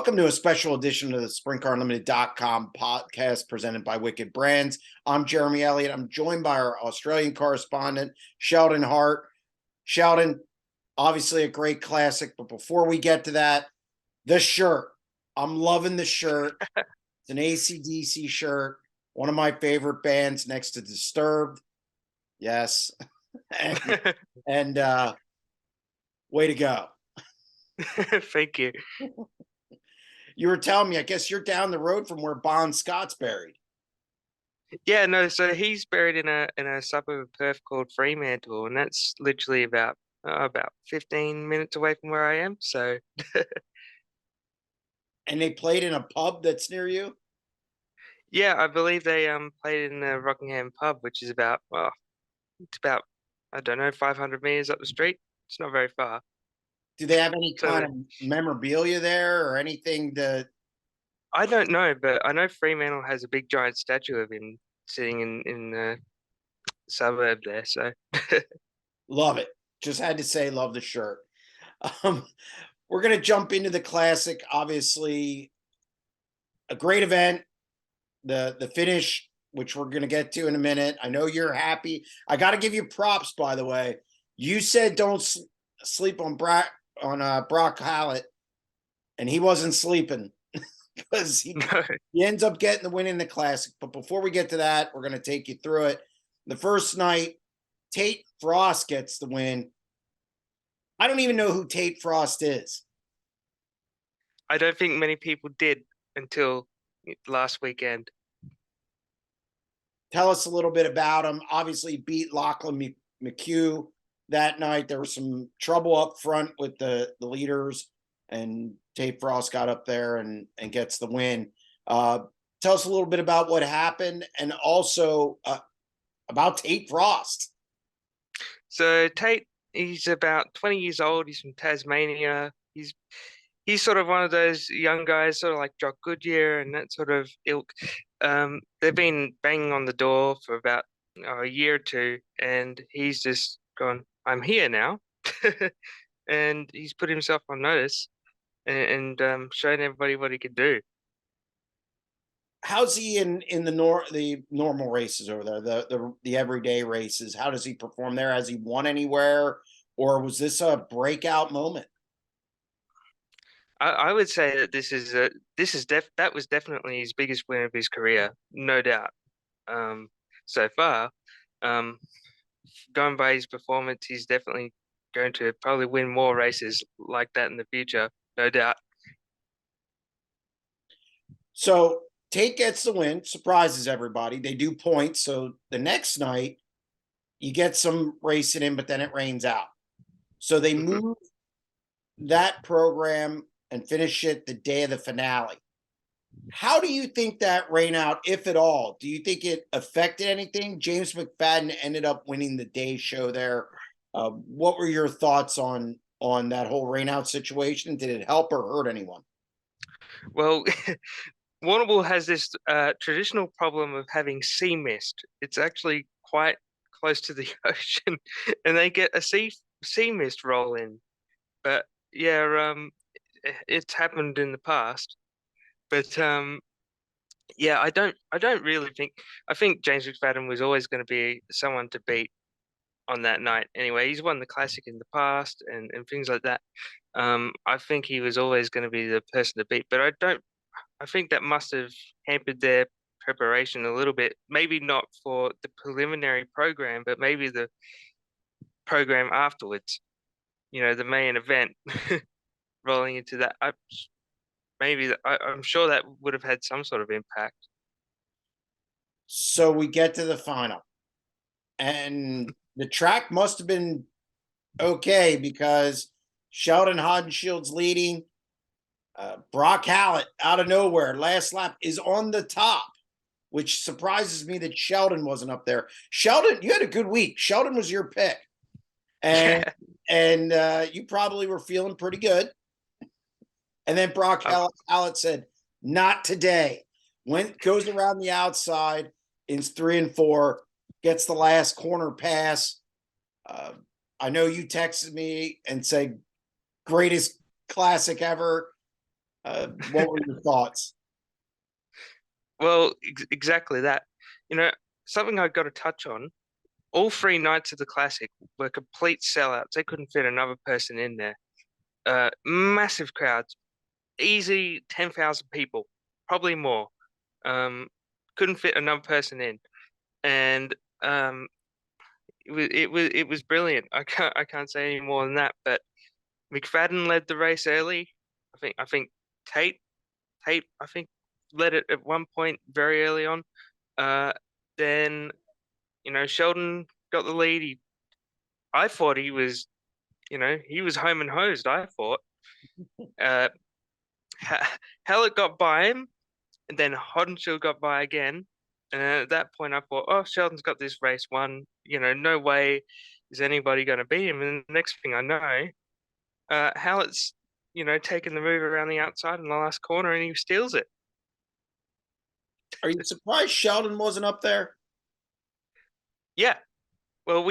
Welcome to a special edition of the SprintCarUnlimited.com podcast presented by Wicked Brands. I'm Jeremy Elliott. I'm joined by our Australian correspondent, Sheldon Hart. Sheldon, obviously a great classic, but before we get to that, the shirt. I'm loving the shirt. It's an AC/DC shirt, one of my favorite bands next to Disturbed. Yes. and way to go. Thank you. You were telling me, I guess you're down the road from where Bon Scott's buried. Yeah, no, so he's buried in a suburb of Perth called Fremantle, and that's literally about 15 minutes away from where I am. So And they played in a pub that's near you? yeah, I believe they played in the Rockingham pub, which is it's about I don't know 500 meters up the street. It's not very far. Do they have any So kind of memorabilia there or anything to I don't know, but I know Fremantle has a big giant statue of him sitting in the suburb there. So love it? Just had to say love the shirt. Um, we're gonna jump into the classic. Obviously, a great event. The finish, which we're gonna get to in a minute. I know you're happy. I got to give you props, by the way. You said don't sleep on Brock Hallet, and he wasn't sleeping because he ends up getting the win in the classic. But before we get to that, we're gonna take you through it. The first night, Tate Frost gets the win. I don't even know who Tate Frost is. I don't think many people did until last weekend. Tell us a little bit about him. Obviously, beat Lachlan McHugh that night. There was some trouble up front with the leaders, and Tate Frost got up there and gets the win. Tell us a little bit about what happened, and also about Tate Frost. So Tate, he's about 20 years old. He's from Tasmania. He's sort of one of those young guys, sort of like Jock Goodyear and that sort of ilk. They've been banging on the door for about a year or two, and he's just gone, I'm here now. And he's put himself on notice and shown everybody what he can do. How's he in the normal races over there, the everyday races? How does he perform there? Has he won anywhere, or was this a breakout moment? I would say that that was definitely his biggest win of his career, no doubt. So far, um, going by his performance, he's definitely going to probably win more races like that in the future, no doubt. So Tate gets the win, surprises everybody. They do points. So the next night, you get some racing in, but then it rains out. So they move that program and finish it the day of the finale. How do you think that rain out, if at all? Do you think it affected anything? James McFadden ended up winning the day show there. What were your thoughts on that whole rain out situation? Did it help or hurt anyone? Well, Warrnambool has this traditional problem of having sea mist. It's actually quite close to the ocean, and they get a sea mist roll in. But yeah, it's happened in the past. But yeah, I don't really think. I think James McFadden was always going to be someone to beat on that night. Anyway, he's won the classic in the past and things like that. I think he was always going to be the person to beat. But I think that must have hampered their preparation a little bit. Maybe not for the preliminary program, but maybe the program afterwards. You know, the main event rolling into that. I'm sure that would have had some sort of impact. So we get to the final, and the track must have been okay because Sheldon Haudensschild's leading. Brock Hallet out of nowhere, last lap, is on the top, which surprises me that Sheldon wasn't up there. Sheldon, you had a good week. Sheldon was your pick, and you probably were feeling pretty good. And then Brock Hallet said, "Not today." Goes around the outside, in 3 and 4, gets the last corner pass. I know you texted me and said, "Greatest classic ever." What were your thoughts? Well, exactly that. You know, something I got to touch on. All 3 nights of the classic were complete sellouts. They couldn't fit another person in there. Massive crowds, easy 10,000 people, probably more. Um, couldn't fit another person in, and it was brilliant. I can't say any more than that. But McFadden led the race early. I think Tate I think led it at one point very early on. Uh, then Sheldon got the lead. I thought he was home and hosed. I thought uh, Hallett got by him, and then Hodenshield got by again. And at that point, I thought, oh, Sheldon's got this race won. No way is anybody going to beat him. And the next thing I know, Hallett's taking the move around the outside in the last corner, and he steals it. Are you surprised Sheldon wasn't up there? Yeah. Well,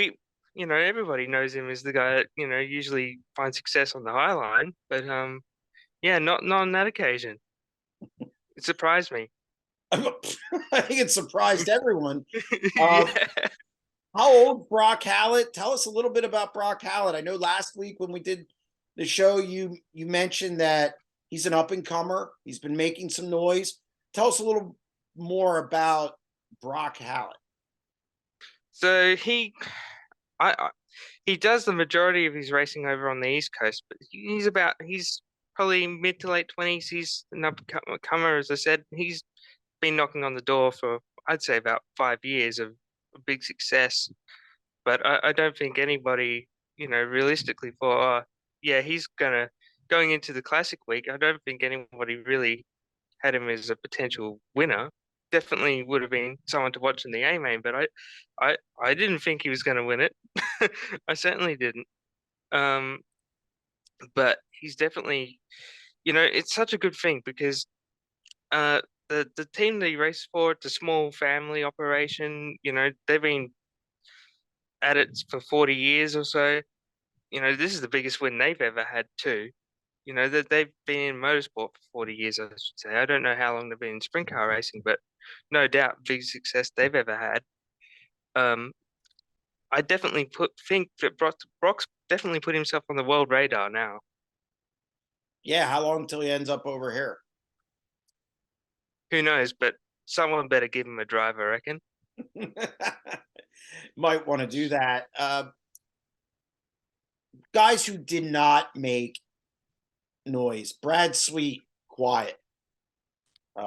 everybody knows him as the guy that usually finds success on the high line, but yeah, not on that occasion. It surprised me. I think it surprised everyone. Yeah. How old Brock Hallet? Tell us a little bit about Brock Hallet. I know last week when we did the show, you mentioned that he's an up and comer. He's been making some noise. Tell us a little more about Brock Hallet. So he does the majority of his racing over on the East Coast, but he's probably mid to late 20s. He's an up and comer, as I said. He's been knocking on the door for, I'd say, about 5 years of big success. But I don't think anybody, realistically thought, oh, yeah, he's going into the Classic week. I don't think anybody really had him as a potential winner. Definitely would have been someone to watch in the A main, but I didn't think he was going to win it. I certainly didn't. Um, but he's definitely, it's such a good thing because the team that he races for, it's a small family operation. They've been at it for 40 years or so. This is the biggest win they've ever had too. That they've been in motorsport for 40 years, I should say. I don't know how long they've been in sprint car racing, but no doubt big success they've ever had. I definitely think that Brock's definitely put himself on the world radar now. Yeah, how long until he ends up over here? Who knows? But someone better give him a drive, I reckon. Might want to do that. Guys who did not make noise. Brad Sweet, quiet.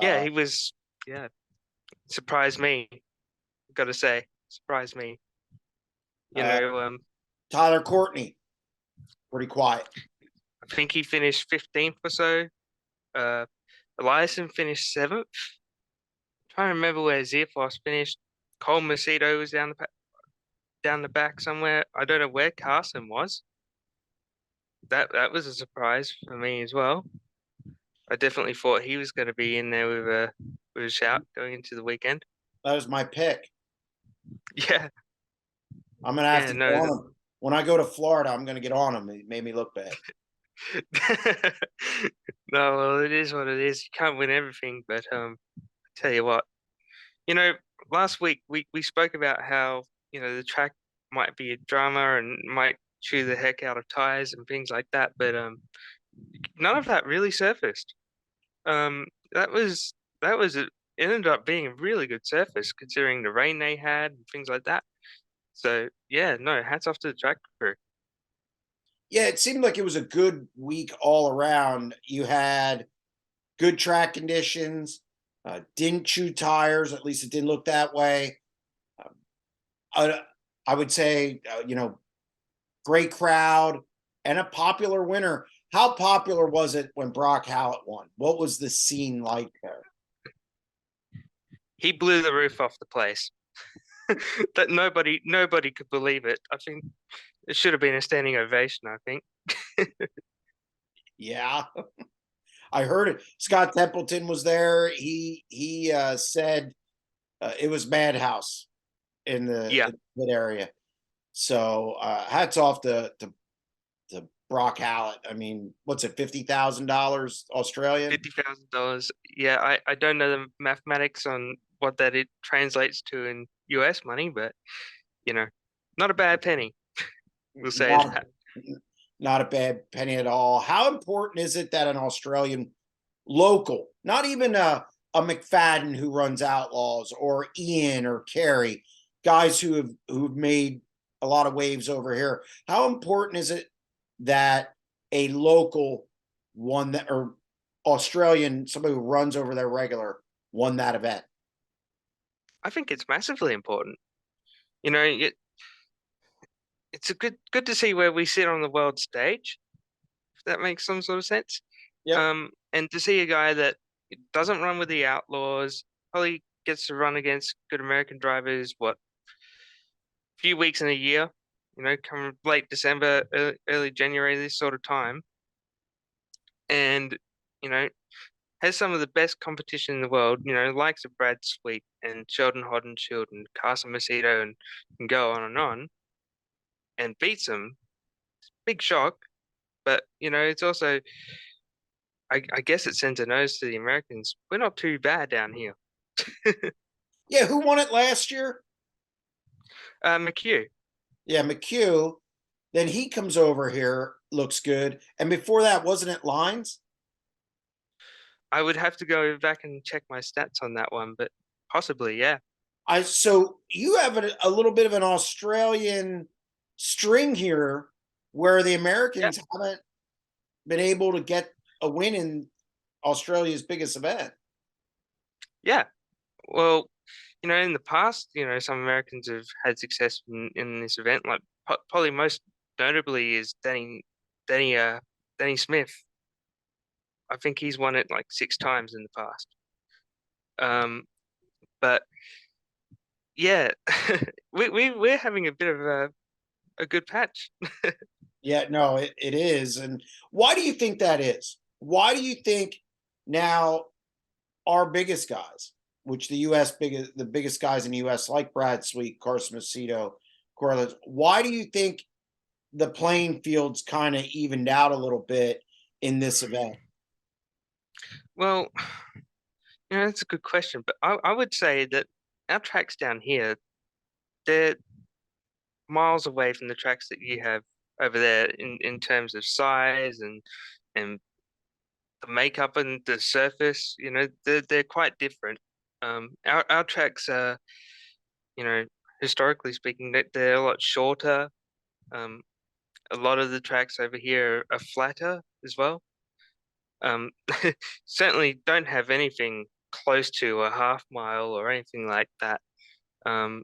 Yeah, he was. Yeah, surprised me. Got to say, surprised me. Tyler Courtney, pretty quiet. I think he finished 15th or so. Eliason finished 7th. Trying to remember where Zierfos finished. Cole Macedo was down the back somewhere. I don't know where Carson was. That was a surprise for me as well. I definitely thought he was going to be in there with a shout going into the weekend. That was my pick. Yeah, I'm gonna have to get on him. When I go to Florida, I'm gonna get on him. It made me look bad. No, well, it is what it is. You can't win everything, but tell you what, last week we spoke about how the track might be a drama and might chew the heck out of tires and things like that, but none of that really surfaced. That was it ended up being a really good surface considering the rain they had and things like that. So yeah, no, hats off to the track crew. Yeah, it seemed like it was a good week all around. You had good track conditions, didn't chew tires, at least it didn't look that way. I would say, great crowd and a popular winner. How popular was it when Brock Hallet won? What was the scene like there? He blew the roof off the place. That nobody could believe it. I think it should have been a standing ovation, I think. Yeah. I heard it. Scott Templeton was there. He said it was madhouse in the Yeah. in that area. So hats off to Brock Hallet. I mean, what's it, $50,000 Australian? $50,000. Yeah, I don't know the mathematics on what that it translates to in US money, but you know, not a bad penny. We'll say Not that. not a bad penny at all. How important is it that an Australian local, not even a McFadden who runs Outlaws, or Ian or Kerry, guys who've made a lot of waves over here. How important is it that a local won that, or Australian, somebody who runs over their regular, won that event? I think it's massively important. You know, it's a good to see where we sit on the world stage, if that makes some sort of sense. Yep. And to see a guy that doesn't run with the Outlaws, probably gets to run against good American drivers, what, few weeks in a year, come late December, early January, this sort of time, and you know, has some of the best competition in the world, likes of Brad Sweet and Sheldon Hart and Carson Macedo and go on, and beats them. Big shock, but it's also, I guess it sends a nose to the Americans. We're not too bad down here. Yeah, who won it last year? McHugh. Yeah, McHugh. Then he comes over here, looks good. And before that, wasn't it Lines? I would have to go back and check my stats on that one, but possibly, yeah. So you have a little bit of an Australian string here where the Yeah, Americans haven't been able to get a win in Australia's biggest event. yeah. Well, in the past, some Americans have had success in this event. Like probably most notably is Danny Smith. I think he's won it like 6 times in the past. But yeah, we're having a bit of a good patch. Yeah, no, it is. And why do you think that is? Why do you think now our biggest guys, which the biggest guys in the US, like Brad Sweet, Carson Macedo, Corliss, why do you think the playing field's kind of evened out a little bit in this event? Well, that's a good question, but I would say that our tracks down here, they're miles away from the tracks that you have over there in terms of size and the makeup and the surface. They're quite different. Our tracks are, you know, historically speaking, they're a lot shorter. Um, a lot of the tracks over here are flatter as well. Um, certainly don't have anything close to a half mile or anything like that. Um,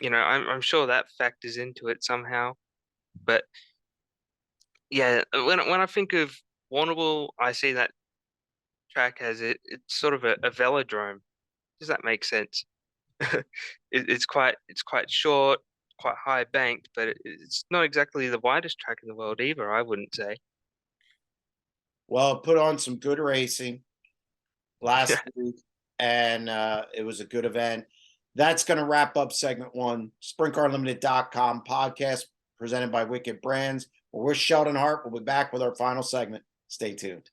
I'm sure that factors into it somehow. But yeah, when I think of Warrnambool, I see that track as it's sort of a velodrome. Does that make sense? It's quite short, quite high banked, but it's not exactly the widest track in the world either, I wouldn't say. Well, it put on some good racing last week, and it was a good event. That's going to wrap up segment one. SprintCarUnlimited.com podcast presented by Wicked Brands. We're Sheldon Hart. We'll be back with our final segment. Stay tuned.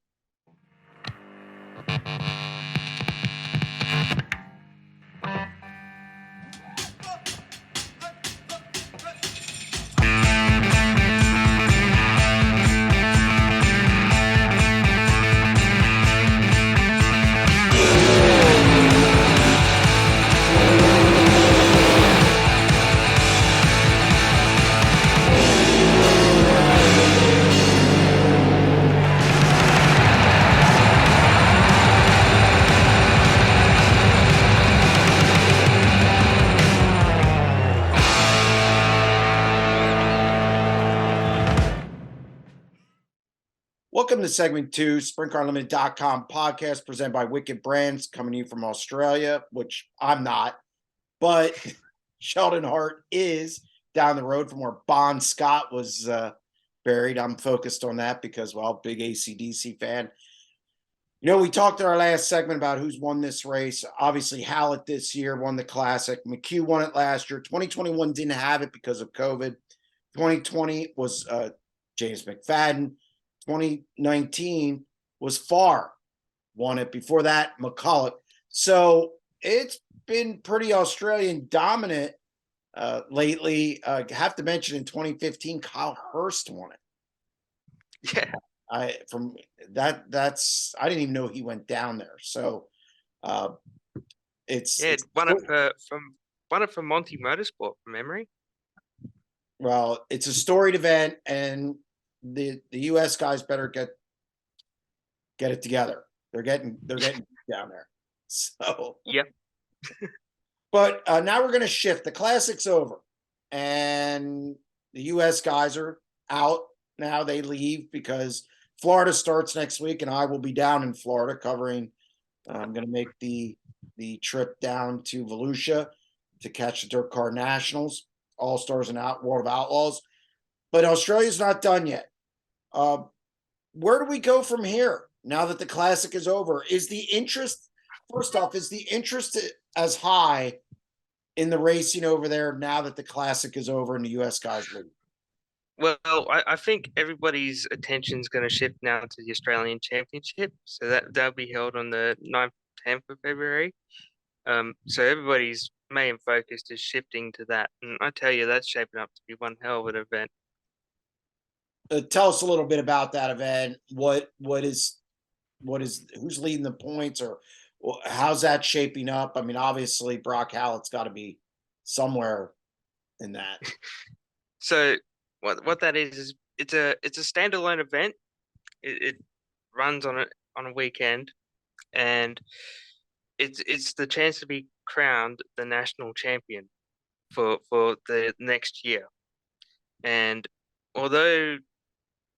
Welcome to segment two, SprintCarUnlimited.com podcast presented by Wicked Brands, coming to you from Australia, which I'm not, but Sheldon Hart is down the road from where Bon Scott was buried. I'm focused on that because, well, big AC/DC fan. We talked in our last segment about who's won this race. Obviously, Hallett this year won the Classic. McHugh won it last year. 2021 didn't have it because of COVID. 2020 was James McFadden. 2019 was Farr won it. Before that, McCulloch. So it's been pretty Australian dominant lately. Have to mention in 2015, Kyle Hurst won it. Yeah, That's I didn't even know he went down there. So uh, it's won it from Monty Motorsport from memory. well, it's a storied event, and the US guys better get it together. They're getting down there. So Yep. but now we're going to shift. The Classic's over, and the US guys are out now. They leave because Florida starts next week, and I will be down in Florida covering. I'm going to make the trip down to Volusia to catch the Dirt Car Nationals, All Stars and World of Outlaws. But Australia's not done yet. Where do we go from here now that the Classic is over? Is the interest, first off, is the interest as high in the racing over there now that the Classic is over and the US guys leave? Well, I think everybody's attention is going to shift now to the Australian Championship. So that'll be held on the 9th, 10th of February. So everybody's main focus is shifting to that. And I tell you, that's shaping up to be one hell of an event. Tell us a little bit about that event. What is who's leading the points, or how's that shaping up? I mean, obviously Brock Hallett's got to be somewhere in that. So what that is it's a standalone event. It runs on a weekend, and it's the chance to be crowned the national champion for the next year. And although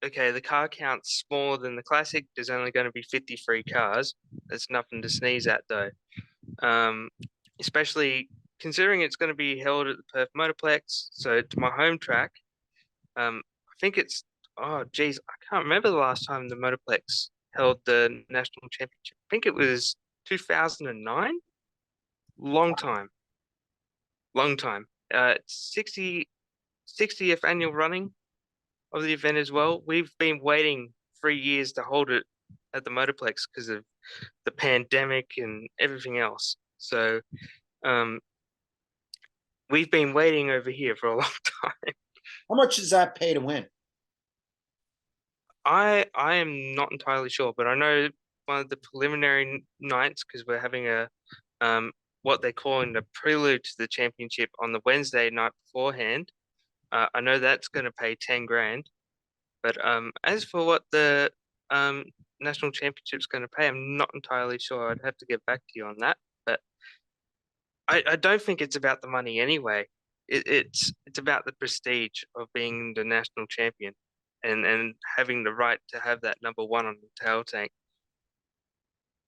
the car count's smaller than the Classic, there's only going to be 53 cars. That's nothing to sneeze at, though. Especially considering it's going to be held at the Perth Motorplex, so it's my home track. I think it's I can't remember the last time the Motorplex held the national championship. I think it was 2009. Long time. Long time. 60th annual running of the event as well. We've been waiting 3 years to hold it at the Motorplex because of the pandemic and everything else. So we've been waiting over here for a long time. How much does that pay to win? I am not entirely sure, but I know one of the preliminary nights, because we're having a what they're calling the prelude to the championship on the Wednesday night beforehand. I know that's going to pay 10 grand. But as for what the national championship's going to pay, I'm not entirely sure. I'd have to get back to you on that. But I don't think it's about the money anyway. It's about the prestige of being the national champion and having the right to have that number one on the tail tank.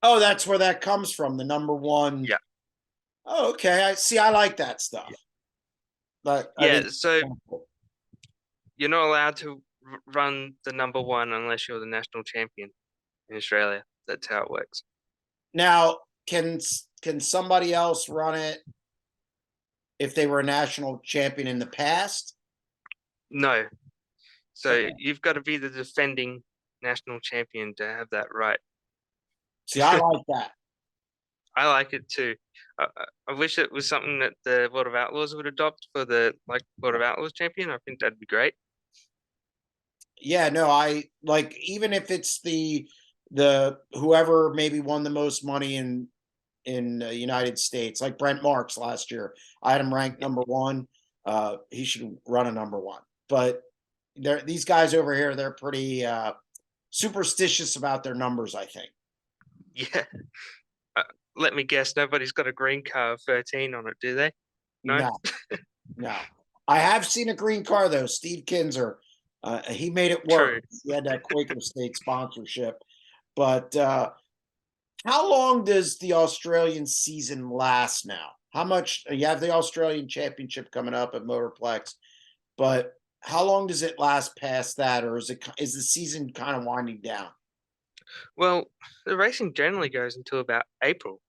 Oh, that's where that comes from, the number one. Yeah. Oh, okay. I see. I like that stuff. Yeah. But So you're not allowed to run the number one unless you're the national champion in Australia. That's how it works. now, can somebody else run it if they were a national champion in the past? No. So Okay. you've got to be the defending national champion to have that right. See, I like that. I like it too. I wish it was something that the World of Outlaws would adopt for the World of Outlaws champion. I think that'd be great. Yeah, no, I like, even if it's the whoever maybe won the most money in the United States, like Brent Marks last year. I had him ranked number one. He should run a number one. But these guys over here, they're pretty superstitious about their numbers, I think. Yeah. Let me guess, nobody's got a green car of 13 on it, do they? No. No. I have seen a green car though. Steve Kinzer, he made it work. True. He had that Quaker State sponsorship. But how long does the Australian season last now? How much you have the Australian Championship coming up at Motorplex, but how long does it last past that, or is the season kind of winding down? Well, the racing generally goes until about April.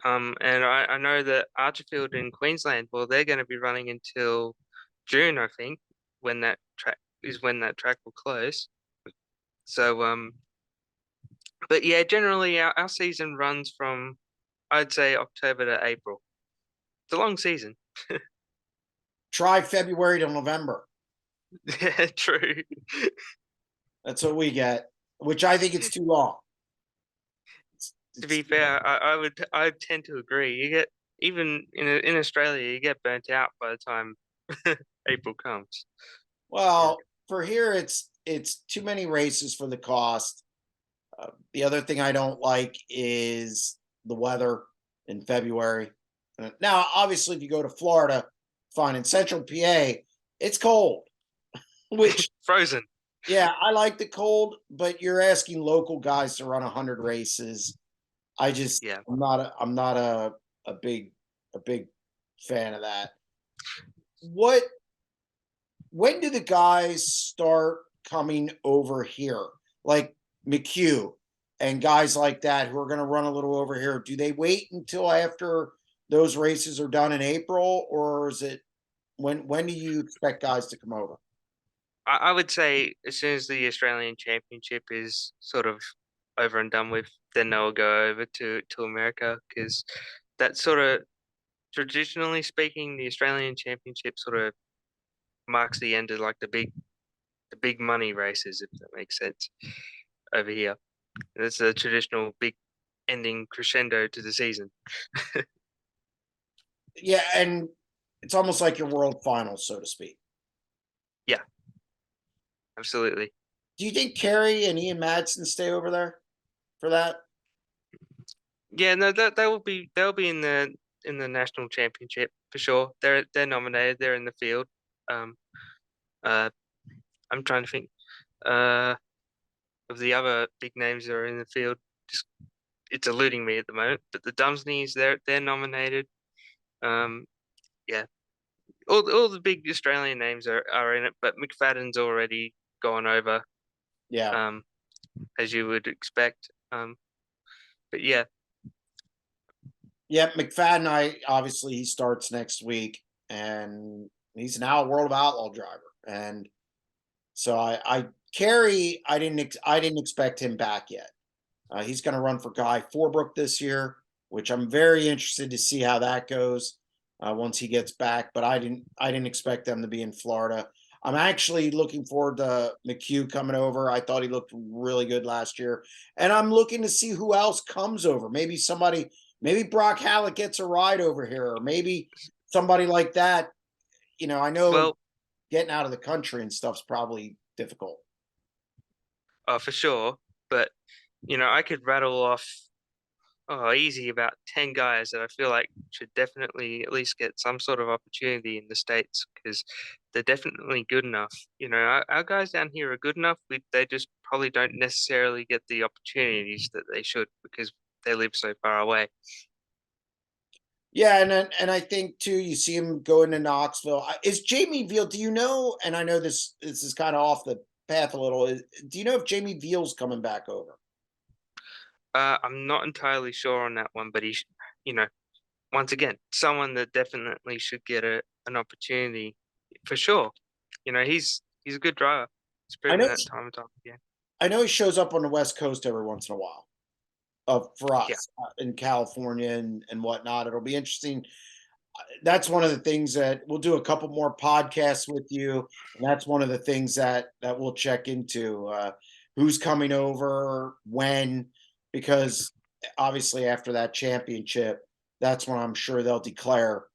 And I know that Archerfield in Queensland, well, they're going to be running until June, I think, when that track is when that track will close. So but yeah, generally our season runs from, I'd say, October to April. It's a long season. Try February to November. Yeah, true. That's what we get, which I think it's too long. To be fair, I tend to agree. You get, even in Australia, you get burnt out by the time April comes. Well, for here, it's too many races for the cost. The other thing I don't like is the weather in February. Now, obviously, if you go to Florida, fine. In Central PA, it's cold, which Frozen. yeah, I like the cold, but you're asking local guys to run 100 races. I just Yeah. I'm not a big fan of that. What when do the guys start coming over here? Like McHugh and guys like that who are going to run a little over here. Do they wait until after those races are done in April, or is it when do you expect guys to come over? I would say as soon as the Australian Championship is sort of over and done with, then they'll go over to America, because that sort of, traditionally speaking, the Australian Championship sort of marks the end of like the big money races, if that makes sense, over here. That's a traditional big ending crescendo to the season. Yeah, and it's almost like your world finals, so to speak. Yeah, absolutely. Do you think Kerry and Ian Madsen stay over there for that? Yeah, no, they'll be in the national championship for sure. They're nominated. They're in the field. Um, uh, I'm trying to think uh of the other big names that are in the field. Just, it's eluding me at the moment. But the Dumsneys, they're nominated. Um, yeah, all the big Australian names are in it. But McFadden's already gone over. Yeah. Um, as you would expect. But yeah, Yep, McFadden, I obviously he starts next week, and he's now a World of Outlaw driver. And so I Kerry, I didn't expect him back yet. He's going to run for Guy Forbrook this year, which I'm very interested to see how that goes once he gets back. But I didn't expect them to be in Florida. I'm actually looking forward to McHugh coming over. I thought he looked really good last year, and I'm looking to see who else comes over. Maybe somebody, maybe Brock Hallet gets a ride over here, or maybe somebody like that. You know, I know well, getting out of the country and stuff's probably difficult. for sure. But I could rattle off, easy, about 10 guys that I feel like should definitely at least get some sort of opportunity in the States, because they're definitely good enough. Our guys down here are good enough. They just probably don't necessarily get the opportunities that they should, because they live so far away. Yeah, and I think too, you see him go into Knoxville. Is Jamie Veal? Do you know? And I know this is kind of off the path a little. Do you know if Jamie Veal's coming back over? I'm not entirely sure on that one, but you know, once again, someone that definitely should get an opportunity for sure. He's a good driver. He's I proven know. that time and time again. I know he shows up on the West Coast every once in a while. For Yeah. us in California and whatnot, it'll be interesting. That's one of the things that we'll do a couple more podcasts with you, and that's one of the things that we'll check into who's coming over when, because obviously after that championship, that's when I'm sure they'll declare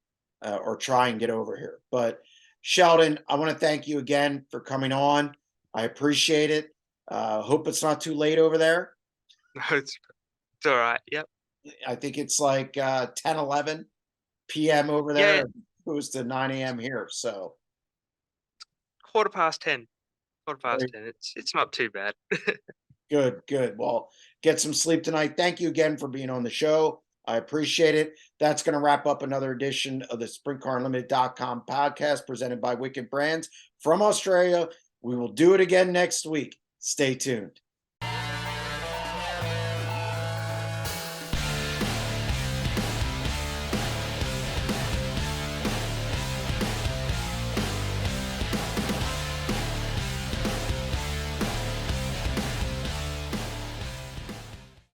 or try and get over here. But Sheldon, I want to thank you again for coming on. I appreciate it. Hope it's not too late over there. No, it's all right. Yep. I think it's like 10, 11 p.m. over Yeah, there, opposed to 9 a.m. here. So 10:15. Quarter past very 10. It's not too bad. good, good. Well, get some sleep tonight. Thank you again for being on the show. I appreciate it. That's going to wrap up another edition of the SprintCarUnlimited.com podcast presented by Wicked Brands from Australia. We will do it again next week. Stay tuned.